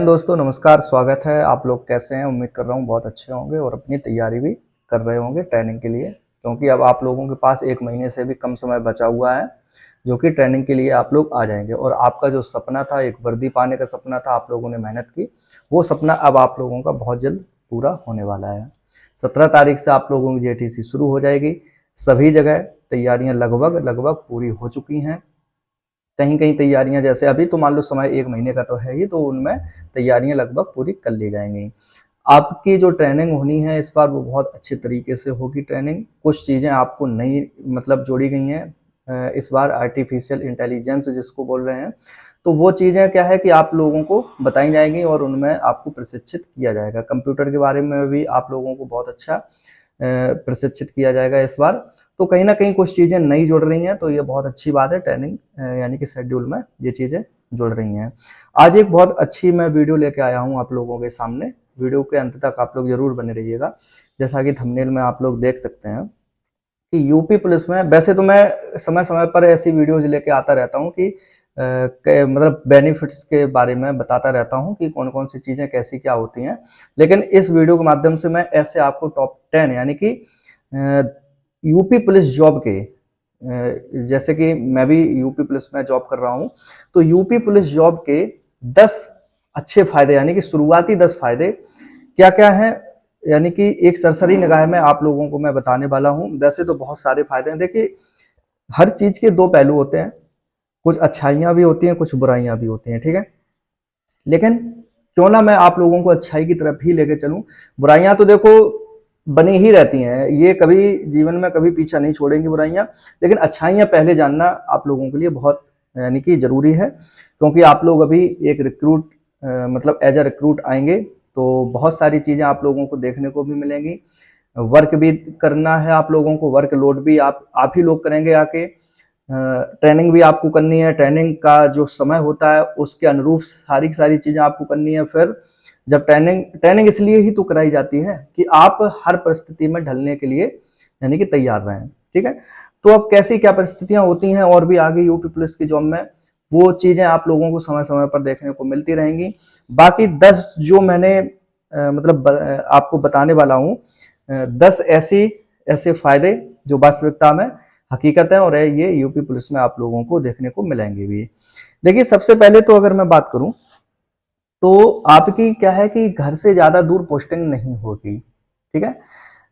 दोस्तों नमस्कार, स्वागत है। आप लोग कैसे हैं? उम्मीद कर रहा हूँ बहुत अच्छे होंगे और अपनी तैयारी भी कर रहे होंगे ट्रेनिंग के लिए, क्योंकि अब आप लोगों के पास 1 महीने से भी कम समय बचा हुआ है, जो कि ट्रेनिंग के लिए आप लोग आ जाएंगे। और आपका जो सपना था, एक वर्दी पाने का सपना था, आप लोगों ने मेहनत की, वो सपना अब आप लोगों का बहुत जल्द पूरा होने वाला है। 17 तारीख से आप लोगों की जेटीसी शुरू हो जाएगी। सभी जगह तैयारियां लगभग लगभग पूरी हो चुकी हैं। कहीं कहीं तैयारियां, जैसे अभी तो मान लो समय 1 महीने का तो है ही, तो उनमें तैयारियां लगभग पूरी कर ली जाएंगी। आपकी जो ट्रेनिंग होनी है इस बार, वो बहुत अच्छे तरीके से होगी ट्रेनिंग। कुछ चीज़ें आपको नई जोड़ी गई हैं इस बार, आर्टिफिशियल इंटेलिजेंस जिसको बोल रहे हैं। तो वो चीज़ें क्या है कि आप लोगों को बताई जाएंगी और उनमें आपको प्रशिक्षित किया जाएगा। कंप्यूटर के बारे में भी आप लोगों को बहुत अच्छा प्रशिक्षित किया जाएगा इस बार। तो कहीं ना कहीं कुछ चीज़ें नई जुड़ रही हैं, तो ये बहुत अच्छी बात है। ट्रेनिंग यानी कि शेड्यूल में ये चीज़ें जुड़ रही हैं। आज एक बहुत अच्छी मैं वीडियो लेके आया हूँ आप लोगों के सामने। वीडियो के अंत तक आप लोग जरूर बने रहिएगा। जैसा कि थंबनेल में आप लोग देख सकते हैं कि यूपी पुलिस में, वैसे तो मैं समय समय पर ऐसी वीडियोज लेके आता रहता हूँ कि बेनिफिट्स के बारे में बताता रहता हूँ कि कौन कौन सी चीज़ें कैसी क्या होती हैं। लेकिन इस वीडियो के माध्यम से मैं ऐसे आपको टॉप 10 यानी कि यूपी पुलिस जॉब के, जैसे कि मैं भी यूपी पुलिस में जॉब कर रहा हूँ, तो यूपी पुलिस जॉब के 10 अच्छे फायदे, यानी कि शुरुआती 10 फायदे क्या क्या हैं, यानी कि एक सरसरी निगाह में आप लोगों को मैं बताने वाला हूँ। वैसे तो बहुत सारे फायदे हैं। देखिए, हर चीज के दो पहलू होते हैं, कुछ अच्छाइयां भी होती हैं, कुछ बुराइयां भी होती हैं, ठीक है। लेकिन क्यों ना मैं आप लोगों को अच्छाई की तरफ ही लेके चलूं। बुराइयां तो देखो बनी ही रहती हैं, ये कभी जीवन में कभी पीछा नहीं छोड़ेंगी बुराइयां। लेकिन अच्छाइयां पहले जानना आप लोगों के लिए बहुत यानी कि जरूरी है, क्योंकि आप लोग अभी एक रिक्रूट एज अ रिक्रूट आएंगे, तो बहुत सारी चीजें आप लोगों को देखने को भी मिलेंगी। वर्क भी करना है आप लोगों को, वर्क लोड भी आप ही लोग करेंगे आके। ट्रेनिंग भी आपको करनी है, ट्रेनिंग का जो समय होता है उसके अनुरूप सारी की सारी चीजें आपको करनी है। फिर जब ट्रेनिंग ट्रेनिंग इसलिए ही तो कराई जाती है कि आप हर परिस्थिति में ढलने के लिए यानी कि तैयार रहें, ठीक है। तो अब कैसी क्या परिस्थितियां होती हैं और भी आगे यूपी पुलिस की जॉब में, वो चीजें आप लोगों को समय समय पर देखने को मिलती रहेंगी। बाकी 10 जो मैंने आपको बताने वाला हूँ, 10 ऐसे फायदे जो वास्तविकता में हकीकत है, और ये यूपी पुलिस में आप लोगों को देखने को मिलेंगे भी। देखिए, सबसे पहले तो अगर मैं बात करूं, तो आपकी क्या है कि घर से ज्यादा दूर पोस्टिंग नहीं होगी, ठीक है।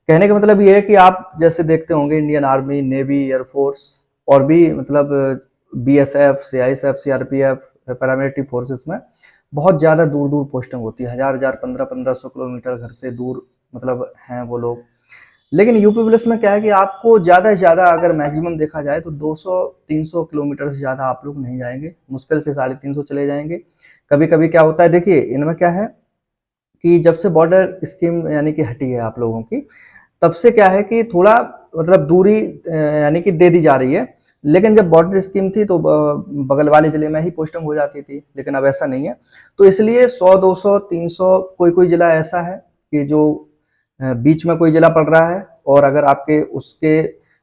कहने का मतलब ये है कि आप जैसे देखते होंगे इंडियन आर्मी, नेवी, एयरफोर्स और भी BSF, CISF, CRPF, paramilitary forces में बहुत ज्यादा दूर दूर पोस्टिंग होती है। हजार हजार 1500 किलोमीटर घर से दूर हैं वो लोग। लेकिन यूपी पुलिस में क्या है कि आपको ज्यादा से ज्यादा, अगर मैक्सिमम देखा जाए तो 200-300 किलोमीटर से ज्यादा आप लोग नहीं जाएंगे, मुश्किल से 350 चले जाएंगे। कभी कभी क्या होता है, देखिए इनमें क्या है कि जब से बॉर्डर स्कीम यानी कि हटी है आप लोगों की, तब से क्या है कि थोड़ा दूरी यानी कि दे दी जा रही है। लेकिन जब बॉर्डर स्कीम थी तो बगल वाले जिले में ही पोस्टिंग हो जाती थी, लेकिन अब ऐसा नहीं है। तो इसलिए 100, 200, 300, कोई कोई जिला ऐसा है कि जो बीच में कोई जिला पड़ रहा है, और अगर आपके उसके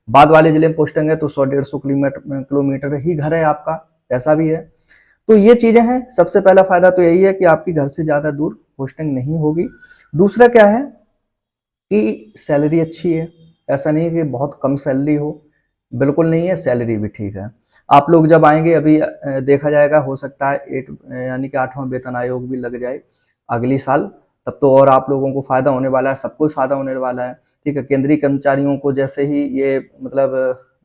बाद वाले जिले में पोस्टिंग है तो 100-150 किलोमीटर ही घर है आपका, ऐसा भी है। तो ये चीजें हैं। सबसे पहला फायदा तो यही है कि आपकी घर से ज्यादा दूर पोस्टिंग नहीं होगी। दूसरा क्या है कि सैलरी अच्छी है। ऐसा नहीं है कि बहुत कम सैलरी हो, बिल्कुल नहीं है, सैलरी भी ठीक है। आप लोग जब आएंगे, अभी देखा जाएगा, हो सकता है यानी कि 8वां वेतन आयोग भी लग जाए अगली साल, तब तो और आप लोगों को फायदा होने वाला है, सबको फायदा होने वाला है, ठीक है। केंद्रीय कर्मचारियों को जैसे ही ये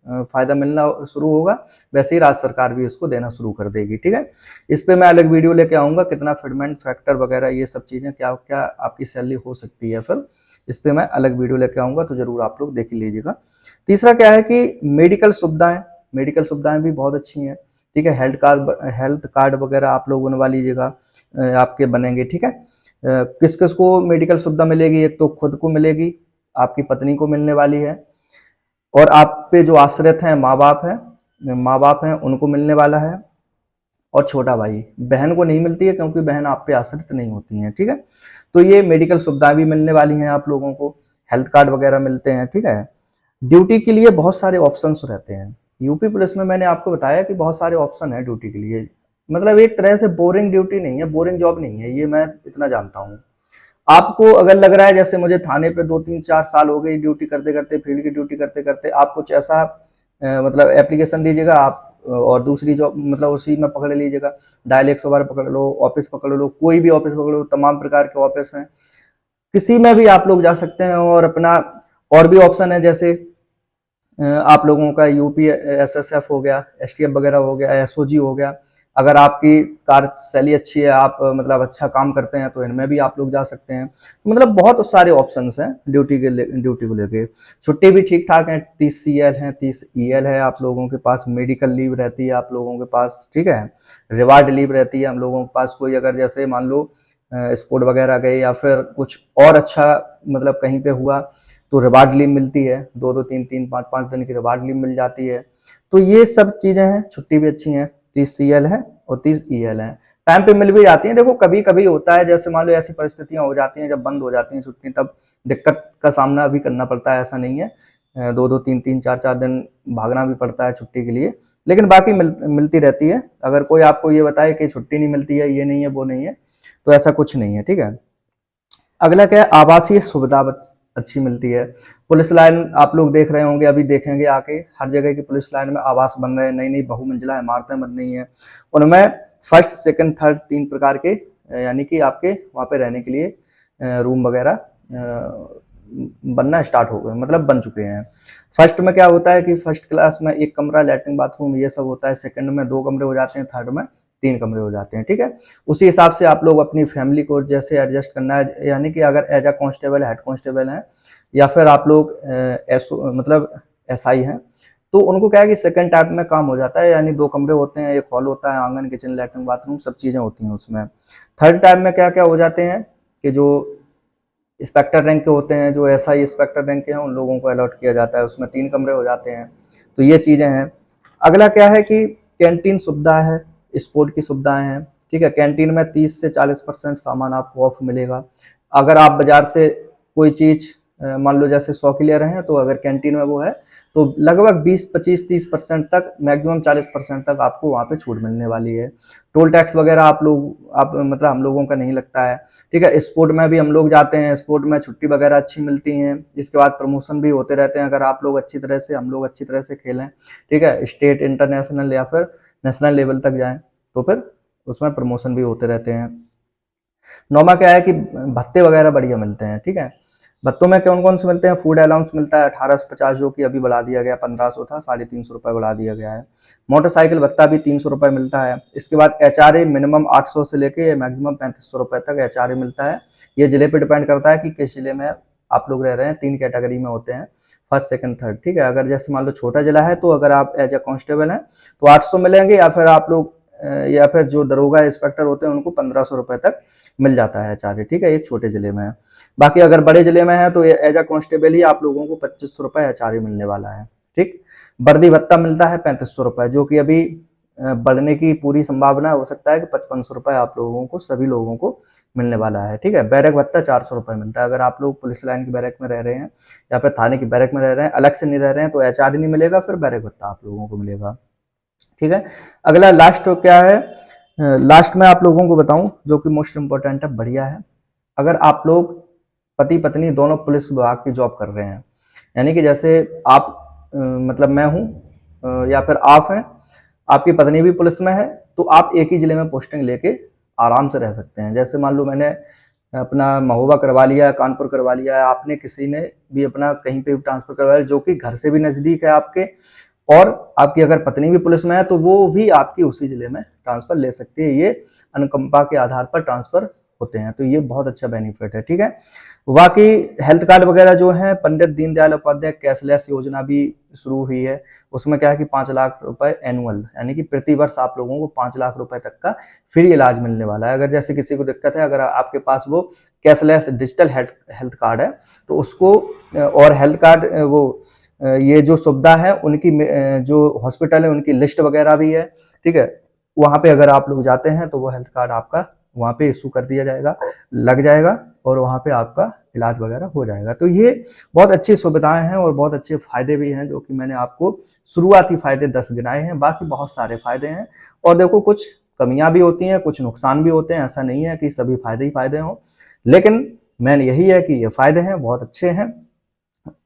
फायदा मिलना शुरू होगा, वैसे ही राज्य सरकार भी इसको देना शुरू कर देगी, ठीक है। इस पे मैं अलग वीडियो लेके आऊंगा, कितना फिटमेंट फैक्टर वगैरह ये सब चीजें, क्या क्या आपकी सैलरी हो सकती है, फिर इस पे मैं अलग वीडियो लेके आऊंगा, तो जरूर आप लोग देख लीजिएगा। तीसरा क्या है कि मेडिकल सुविधाएं भी बहुत अच्छी हैं, ठीक है। हेल्थ कार्ड वगैरह आप लोग बनवा लीजिएगा, आपके बनेंगे, ठीक है। किस किस को मेडिकल सुविधा मिलेगी? एक तो खुद को मिलेगी, आपकी पत्नी को मिलने वाली है, और आप पे जो आश्रित हैं, माँ बाप हैं, उनको मिलने वाला है, और छोटा भाई, बहन को नहीं मिलती है क्योंकि बहन आप पे आश्रित नहीं होती है, ठीक है। तो ये मेडिकल सुविधाएं भी मिलने वाली हैं आप लोगों को, हेल्थ कार्ड वगैरह मिलते हैं, ठीक है। ड्यूटी के लिए बहुत सारे ऑप्शंस रहते हैं यूपी पुलिस में। मैंने आपको बताया कि बहुत सारे ऑप्शन है ड्यूटी के लिए, मतलब एक तरह से बोरिंग ड्यूटी नहीं है, बोरिंग जॉब नहीं है ये, मैं इतना जानता हूँ। आपको अगर लग रहा है जैसे मुझे थाने पे 2 3 4 साल हो गए ड्यूटी करते करते, फील्ड की ड्यूटी करते करते, आप कुछ ऐसा मतलब एप्लीकेशन दीजिएगा आप, और दूसरी जॉब मतलब उसी में पकड़ लीजिएगा। डायल 112 पकड़ लो, ऑफिस पकड़ लो, कोई भी ऑफिस पकड़ लो, तमाम प्रकार के ऑफिस हैं, किसी में भी आप लोग जा सकते हैं। और अपना और भी ऑप्शन है, जैसे आप लोगों का यूपी एसएसएफ हो गया, एसटीएफ वगैरह हो गया, एसओजी हो गया। अगर आपकी कार्यशैली अच्छी है, आप मतलब अच्छा काम करते हैं, तो इनमें भी आप लोग जा सकते हैं। मतलब बहुत सारे ऑप्शंस हैं ड्यूटी को लेके। छुट्टी भी ठीक ठाक है, 30 सीएल है, 30 ईएल है आप लोगों के पास, मेडिकल लीव रहती है आप लोगों के पास, ठीक है। रिवार्ड लीव रहती है हम लोगों के पास। कोई अगर जैसे मान लो स्पोर्ट वगैरह गए या फिर कुछ और अच्छा मतलब कहीं पे हुआ, तो रिवार्ड लीव मिलती है, 2 2 3 3 5 5 दिन की रिवार्ड लीव मिल जाती है। तो ये सब चीजें हैं, छुट्टी भी अच्छी है, 30 सीएल है और 30 ईएल है, टाइम पे मिल भी जाती है। देखो कभी कभी होता है, जैसे मान लो ऐसी परिस्थितियां हो जाती हैं जब बंद हो जाती हैं छुट्टी, तब दिक्कत का सामना भी करना पड़ता है, ऐसा नहीं है। 2 2 3 3 4 4 दिन भागना भी पड़ता है छुट्टी के लिए, लेकिन बाकी मिलती रहती है। अगर कोई आपको ये बताए कि छुट्टी नहीं मिलती है, ये नहीं है, वो नहीं है, तो ऐसा कुछ नहीं है, ठीक है। अगला क्या है, आवासीय सुविधा अच्छी मिलती है। पुलिस लाइन आप लोग देख रहे होंगे, अभी देखेंगे आके, हर जगह की पुलिस लाइन में आवास बन रहे हैं, नई नई बहुमंजिला इमारतें बन रही हैं। उनमें फर्स्ट सेकंड थर्ड 3 प्रकार के यानी कि आपके वहाँ पे रहने के लिए रूम वगैरह बनना स्टार्ट हो गए, मतलब बन चुके हैं। फर्स्ट में क्या होता है कि फर्स्ट क्लास में 1 कमरा, लैट्रिन बाथरूम ये सब होता है। सेकंड में 2 कमरे हो जाते हैं, थर्ड में 3 कमरे हो जाते हैं, ठीक है। उसी हिसाब से आप लोग अपनी फैमिली को जैसे एडजस्ट करना है, यानी कि अगर as a constable, head constable हैं, या फिर आप लोग मतलब एसआई हैं, तो उनको क्या है कि सेकंड टाइप में काम हो जाता है, यानी 2 कमरे होते हैं, एक हॉल होता है, आंगन, किचन, लैट्रिन बाथरूम सब चीजें होती हैं उसमें। थर्ड टाइप में क्या क्या हो जाते हैं कि जो इंस्पेक्टर रैंक के होते हैं, जो एसआई इंस्पेक्टर रैंक के हैं, उन लोगों को अलॉट किया जाता है, उसमें 3 कमरे हो जाते हैं। तो ये चीजें हैं। अगला क्या है कि कैंटीन सुविधा है, स्पोर्ट की सुविधाएं हैं, ठीक है। कैंटीन में 30 से 40% सामान आपको ऑफ मिलेगा। अगर आप बाजार से कोई चीज मान लो जैसे 100 की ले रहे हैं, तो अगर कैंटीन में वो है, तो लगभग 20 25 30% तक, मैक्सिमम 40% तक आपको वहाँ पे छूट मिलने वाली है। टोल टैक्स वगैरह आप मतलब हम लोगों का नहीं लगता है, ठीक है। स्पोर्ट में भी हम लोग जाते हैं, स्पोर्ट में छुट्टी वगैरह अच्छी मिलती हैं। इसके बाद प्रमोशन भी होते रहते हैं, अगर आप लोग अच्छी तरह से, हम लोग अच्छी तरह से खेलें, ठीक है, स्टेट, इंटरनेशनल या फिर नेशनल लेवल तक जाएं, तो फिर उसमें प्रमोशन भी होते रहते हैं। नौमा क्या है कि भत्ते वगैरह बढ़िया मिलते हैं, ठीक है। भत्तों में कौन कौन से मिलते हैं, फूड अलाउंस मिलता है 1850, जो कि अभी बढ़ा दिया गया, 1500 था, 350 रुपये बढ़ा दिया गया है। मोटरसाइकिल भत्ता भी 300 रुपये मिलता है। इसके बाद एचआरए मिनिमम 800 से लेके मैक्सिमम 3500 रुपये तक एचआरए मिलता है। ये जिले पे डिपेंड करता है कि किस जिले में आप लोग रह रहे हैं। 3 कैटेगरी में होते हैं, फर्स्ट सेकंड थर्ड, ठीक है। अगर जैसे मान लो छोटा जिला है, तो अगर आप एज ए कांस्टेबल हैं तो 800 मिलेंगे, या फिर आप लोग या फिर जो दरोगा इंस्पेक्टर होते हैं उनको 1500 रुपये तक मिल जाता है एचआरए, ठीक है। ये छोटे जिले में है। बाकी अगर बड़े जिले में है तो एज अ कांस्टेबल ही आप लोगों को 2500 रुपये एचआरए मिलने वाला है, ठीक। वर्दी भत्ता मिलता है 3500 रुपये, जो कि अभी बढ़ने की पूरी संभावना हो सकता है कि 5500 रुपये आप लोगों को, सभी लोगों को मिलने वाला है, ठीक है। बैरक भत्ता 400 रुपये मिलता है। अगर आप लोग पुलिस लाइन की बैरक में रह रहे हैं या फिर थाने की बैरक में रह रहे हैं, अलग से नहीं रह रहे हैं, तो एचआरए नहीं मिलेगा, फिर बैरक भत्ता आप लोगों को मिलेगा, ठीक है। अगला लास्ट क्या है, लास्ट में आप लोगों को बताऊं जो कि मोस्ट इंपॉर्टेंट है, बढ़िया है। अगर आप लोग पति पत्नी दोनों पुलिस विभाग की जॉब कर रहे हैं, यानी कि जैसे आप मतलब मैं हूं या फिर आप हैं, आपकी पत्नी भी पुलिस में है, तो आप एक ही जिले में पोस्टिंग लेके आराम से रह सकते हैं। जैसे मान लो मैंने अपना महोबा करवा लिया, कानपुर करवा लिया है, आपने किसी ने भी अपना कहीं पे भी ट्रांसफर करवा लिया, जो कि घर से भी नजदीक है आपके, और आपकी अगर पत्नी भी पुलिस में है, तो वो भी आपकी उसी जिले में ट्रांसफर ले सकती है। ये अनुकंपा के आधार पर ट्रांसफर होते हैं, तो ये बहुत अच्छा बेनिफिट है, ठीक है। बाकी हेल्थ कार्ड वगैरह जो है, पंडित दीनदयाल उपाध्याय कैशलेस योजना भी शुरू हुई है। उसमें क्या है कि 5 लाख रुपए एनुअल, यानी कि प्रति वर्ष आप लोगों को 5 लाख रुपए तक का फ्री इलाज मिलने वाला है। अगर जैसे किसी को दिक्कत है, अगर आपके पास वो कैशलेस डिजिटल हेल्थ कार्ड है, तो उसको और हेल्थ कार्ड वो ये जो सुविधा है उनकी जो हॉस्पिटल है उनकी लिस्ट वगैरह भी है, ठीक है। वहाँ पे अगर आप लोग जाते हैं तो वो हेल्थ कार्ड आपका वहाँ पे इशू कर दिया जाएगा, लग जाएगा, और वहाँ पे आपका इलाज वगैरह हो जाएगा। तो ये बहुत अच्छी सुविधाएं हैं और बहुत अच्छे फायदे भी हैं, जो कि मैंने आपको शुरुआती फायदे 10 गिनाए हैं, बाकी बहुत सारे फायदे हैं। और देखो कुछ कमियां भी होती हैं, कुछ नुकसान भी होते हैं, ऐसा नहीं है कि सभी फायदे ही फायदे हों, लेकिन मेन यही है कि ये फायदे हैं, बहुत अच्छे हैं।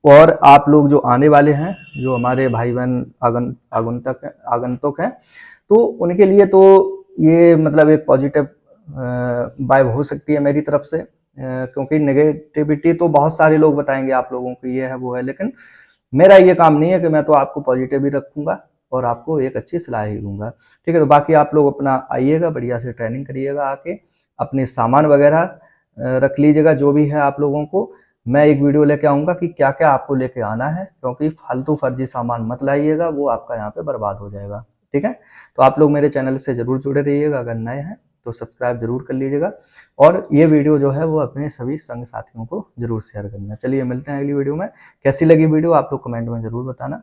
और आप लोग जो आने वाले हैं, जो हमारे भाई बहन आगंतुक हैं, तो उनके लिए तो ये मतलब एक पॉजिटिव वाइब हो सकती है मेरी तरफ से, क्योंकि नेगेटिविटी तो बहुत सारे लोग बताएंगे आप लोगों को, ये है वो है, लेकिन मेरा ये काम नहीं है कि मैं तो आपको पॉजिटिव ही रखूंगा और आपको एक अच्छी सलाह ही दूंगा। ठीक है, तो बाकी आप लोग अपना आइएगा, बढ़िया से ट्रेनिंग करिएगा, आके अपने सामान वगैरह रख लीजिएगा जो भी है आप लोगों को। मैं एक वीडियो लेके आऊंगा कि क्या क्या आपको लेके आना है, क्योंकि फालतू फर्जी सामान मत लाइएगा, वो आपका यहाँ पे बर्बाद हो जाएगा। ठीक है, तो आप लोग मेरे चैनल से जरूर जुड़े रहिएगा, अगर नए हैं तो सब्सक्राइब जरूर कर लीजिएगा, और ये वीडियो जो है वो अपने सभी संग साथियों को जरूर शेयर करना। चलिए मिलते हैं अगली वीडियो में। कैसी लगी वीडियो आप लोग कमेंट में जरूर बताना।